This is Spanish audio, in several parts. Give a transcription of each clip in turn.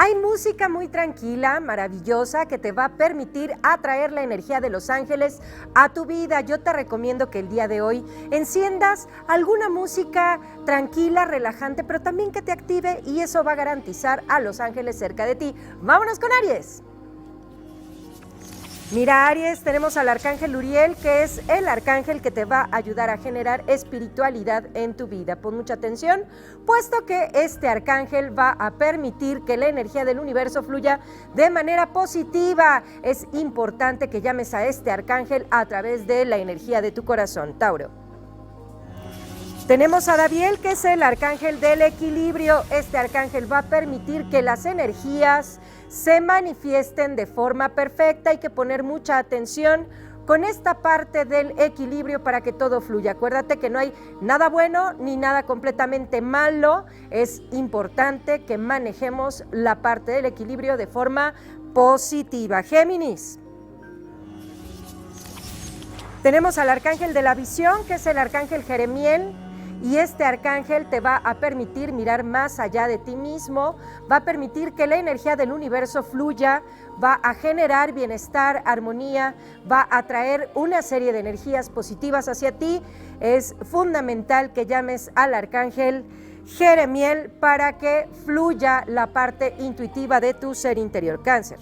Hay música muy tranquila, maravillosa, que te va a permitir atraer la energía de los ángeles a tu vida. Yo te recomiendo que el día de hoy enciendas alguna música tranquila, relajante, pero también que te active, y eso va a garantizar a los ángeles cerca de ti. ¡Vámonos con Aries! Mira, Aries, tenemos al arcángel Uriel, que es el arcángel que te va a ayudar a generar espiritualidad en tu vida. Pon mucha atención, puesto que este arcángel va a permitir que la energía del universo fluya de manera positiva. Es importante que llames a este arcángel a través de la energía de tu corazón, Tauro. Tenemos a Daviel, que es el arcángel del equilibrio. Este arcángel va a permitir que las energías se manifiesten de forma perfecta. Hay que poner mucha atención con esta parte del equilibrio para que todo fluya. Acuérdate que no hay nada bueno ni nada completamente malo. Es importante que manejemos la parte del equilibrio de forma positiva. Géminis. Tenemos al arcángel de la visión, que es el arcángel Jeremiel. Y este arcángel te va a permitir mirar más allá de ti mismo, va a permitir que la energía del universo fluya, va a generar bienestar, armonía, va a traer una serie de energías positivas hacia ti. Es fundamental que llames al arcángel Jeremiel para que fluya la parte intuitiva de tu ser interior. Cáncer.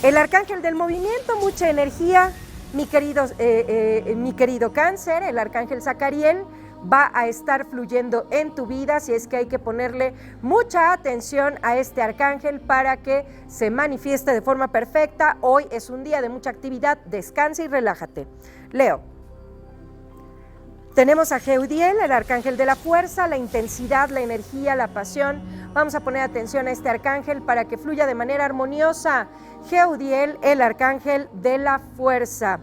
El arcángel del movimiento, mucha energía. Mi querido Cáncer, el arcángel Zacariel va a estar fluyendo en tu vida, así es que hay que ponerle mucha atención a este arcángel para que se manifieste de forma perfecta. Hoy es un día de mucha actividad, descansa y relájate. Leo. Tenemos a Jeudiel, el arcángel de la fuerza, la intensidad, la energía, la pasión. Vamos a poner atención a este arcángel para que fluya de manera armoniosa. Jeudiel, el arcángel de la fuerza.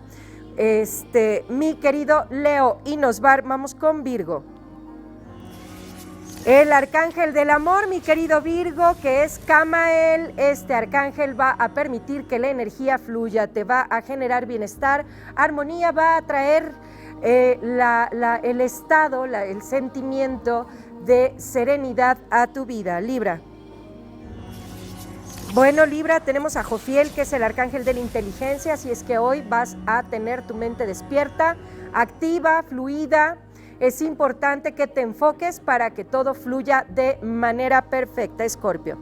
Mi querido Leo, y vamos con Virgo. El arcángel del amor, mi querido Virgo, que es Camael. Este arcángel va a permitir que la energía fluya, te va a generar bienestar, armonía, va a traer el estado, el sentimiento de serenidad a tu vida. Libra. Bueno, Libra, tenemos a Jofiel, que es el arcángel de la inteligencia, así es que hoy vas a tener tu mente despierta, activa, fluida. Es importante que te enfoques para que todo fluya de manera perfecta. Escorpio.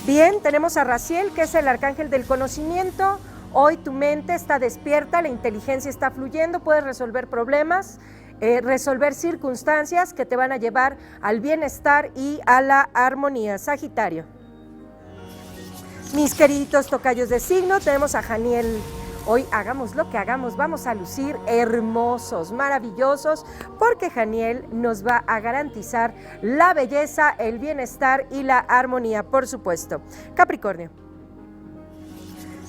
Bien, tenemos a Raziel, que es el arcángel del conocimiento. Hoy tu mente está despierta, la inteligencia está fluyendo, puedes resolver problemas, resolver circunstancias que te van a llevar al bienestar y a la armonía. Sagitario. Mis queridos tocayos de signo, tenemos a Janiel. Hoy hagamos lo que hagamos, vamos a lucir hermosos, maravillosos, porque Janiel nos va a garantizar la belleza, el bienestar y la armonía, por supuesto. Capricornio.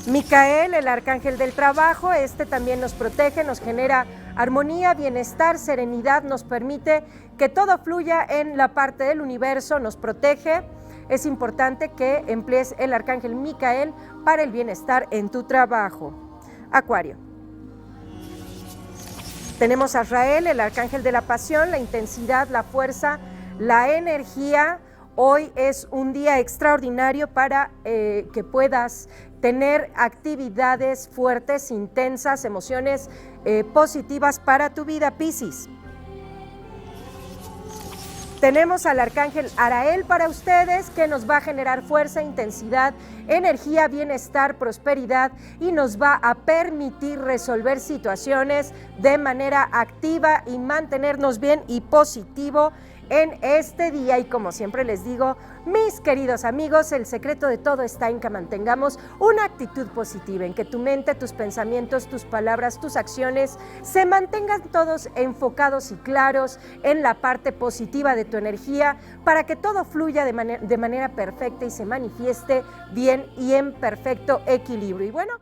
Micael, el arcángel del trabajo, también nos protege, nos genera armonía, bienestar, serenidad, nos permite que todo fluya en la parte del universo, nos protege. Es importante que emplees el arcángel Micael para el bienestar en tu trabajo. Acuario. Tenemos a Israel, el arcángel de la pasión, la intensidad, la fuerza, la energía. Hoy es un día extraordinario para que puedas tener actividades fuertes, intensas, emociones positivas para tu vida. Piscis. Tenemos al arcángel Arael para ustedes, que nos va a generar fuerza, intensidad, energía, bienestar, prosperidad, y nos va a permitir resolver situaciones de manera activa y mantenernos bien y positivo en este día. Y como siempre les digo, mis queridos amigos, el secreto de todo está en que mantengamos una actitud positiva, en que tu mente, tus pensamientos, tus palabras, tus acciones se mantengan todos enfocados y claros en la parte positiva de tu energía, para que todo fluya de manera perfecta y se manifieste bien y en perfecto equilibrio. Y bueno,